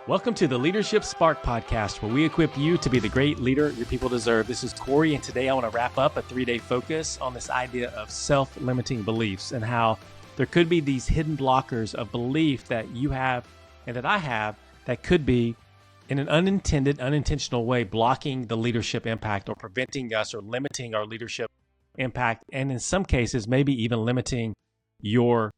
Welcome to the Leadership Spark podcast, where we equip you to be the great leader your people deserve. This is Corey, and today I want to wrap up a 3-day focus on this idea of self-limiting beliefs and how there could be these hidden blockers of belief that you have and that I have that could be, in an unintended, unintentional way, blocking the leadership impact or preventing us or limiting our leadership impact, and in some cases, maybe even limiting your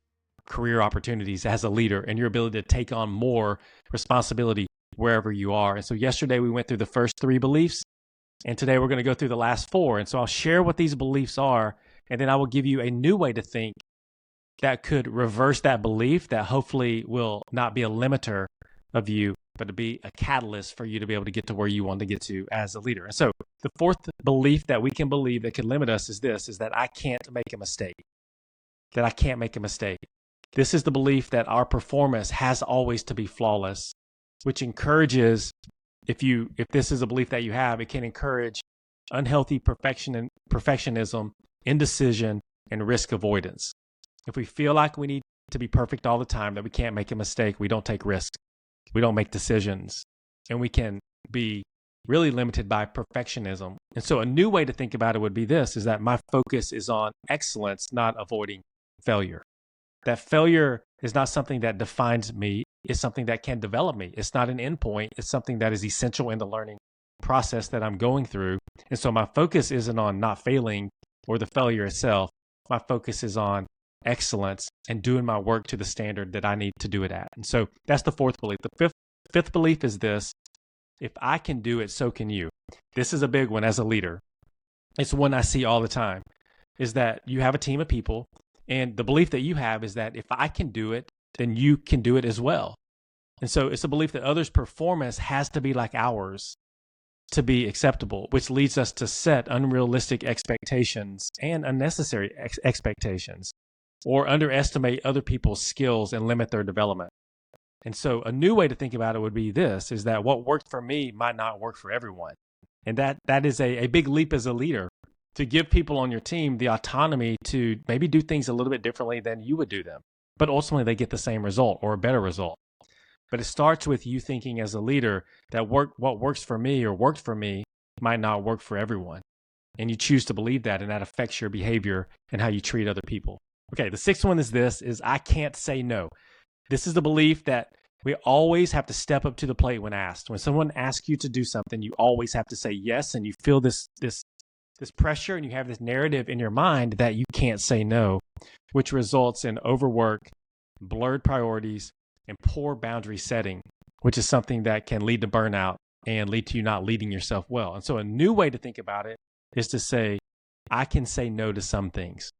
career opportunities as a leader and your ability to take on more responsibility wherever you are. And so yesterday we went through the first 3 beliefs, and today we're going to go through the last 4. And so I'll share what these beliefs are, and then I will give you a new way to think that could reverse that belief that hopefully will not be a limiter of you, but to be a catalyst for you to be able to get to where you want to get to as a leader. And so the 4th belief that we can believe that could limit us is this, is that I can't make a mistake. That I can't make a mistake. This is the belief that our performance has always to be flawless, which encourages, if this is a belief that you have, it can encourage unhealthy perfectionism, indecision, and risk avoidance. If we feel like we need to be perfect all the time, that we can't make a mistake, we don't take risks, we don't make decisions, and we can be really limited by perfectionism. And so a new way to think about it would be this, is that my focus is on excellence, not avoiding failure. That failure is not something that defines me. It's something that can develop me. It's not an endpoint. It's something that is essential in the learning process that I'm going through. And so my focus isn't on not failing or the failure itself. My focus is on excellence and doing my work to the standard that I need to do it at. And so that's the 4th belief. The fifth belief is this: if I can do it, so can you. This is a big one as a leader. It's one I see all the time, is that you have a team of people, and the belief that you have is that if I can do it, then you can do it as well. And so it's a belief that others' performance has to be like ours to be acceptable, which leads us to set unrealistic expectations and unnecessary expectations, or underestimate other people's skills and limit their development. And so a new way to think about it would be this, is that what worked for me might not work for everyone. And that is a big leap as a leader, to give people on your team the autonomy to maybe do things a little bit differently than you would do them. But ultimately, they get the same result or a better result. But it starts with you thinking as a leader that what works for me or worked for me might not work for everyone. And you choose to believe that, and that affects your behavior and how you treat other people. Okay, the 6th one is this, is I can't say no. This is the belief that we always have to step up to the plate when asked. When someone asks you to do something, you always have to say yes, and you feel this pressure, and you have this narrative in your mind that you can't say no, which results in overwork, blurred priorities, and poor boundary setting, which is something that can lead to burnout and lead to you not leading yourself well. And so a new way to think about it is to say, I can say no to some things.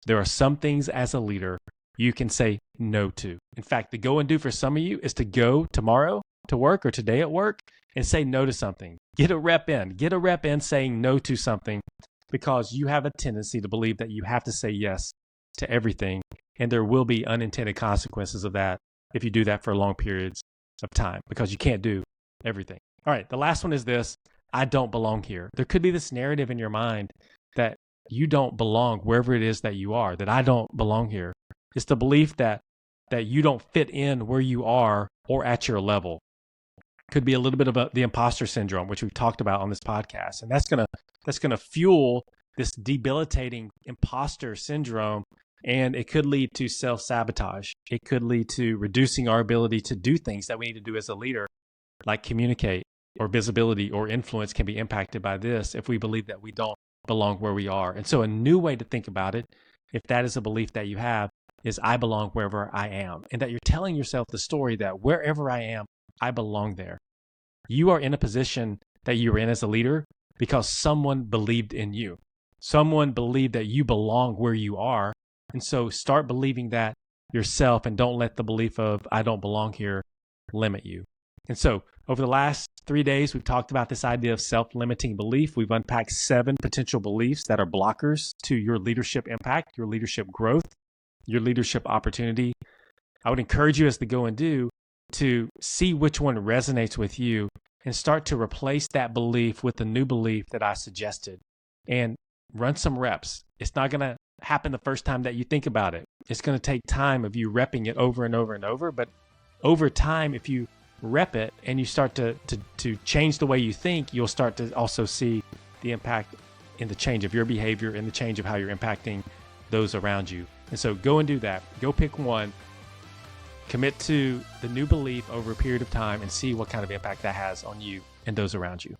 There are some things as a leader you can say no to. In fact, the go and do for some of you is to go tomorrow to work or today at work and say no to something. Get a rep in saying no to something, because you have a tendency to believe that you have to say yes to everything, and there will be unintended consequences of that if you do that for long periods of time, because you can't do everything. All right, the last one is this: I don't belong here. There could be this narrative in your mind that you don't belong wherever it is that you are, that I don't belong here. It's the belief that you don't fit in where you are or at your level. Could be a little bit of the imposter syndrome, which we've talked about on this podcast. And that's gonna fuel this debilitating imposter syndrome, and it could lead to self-sabotage. It could lead to reducing our ability to do things that we need to do as a leader, like communicate, or visibility or influence can be impacted by this if we believe that we don't belong where we are. And so a new way to think about it, if that is a belief that you have, is I belong wherever I am, and that you're telling yourself the story that wherever I am, I belong there. You are in a position that you're in as a leader because someone believed in you. Someone believed that you belong where you are. And so start believing that yourself, and don't let the belief of I don't belong here limit you. And so over the last 3 days, we've talked about this idea of self-limiting belief. We've unpacked 7 potential beliefs that are blockers to your leadership impact, your leadership growth, your leadership opportunity. I would encourage you as the go and do to see which one resonates with you and start to replace that belief with the new belief that I suggested, and run some reps. It's not going to happen the first time that you think about it. It's going to take time of you repping it over and over and over. But over time, if you rep it and you start to change the way you think, you'll start to also see the impact in the change of your behavior and the change of how you're impacting those around you. And so go and do that. Go pick one, commit to the new belief over a period of time, and see what kind of impact that has on you and those around you.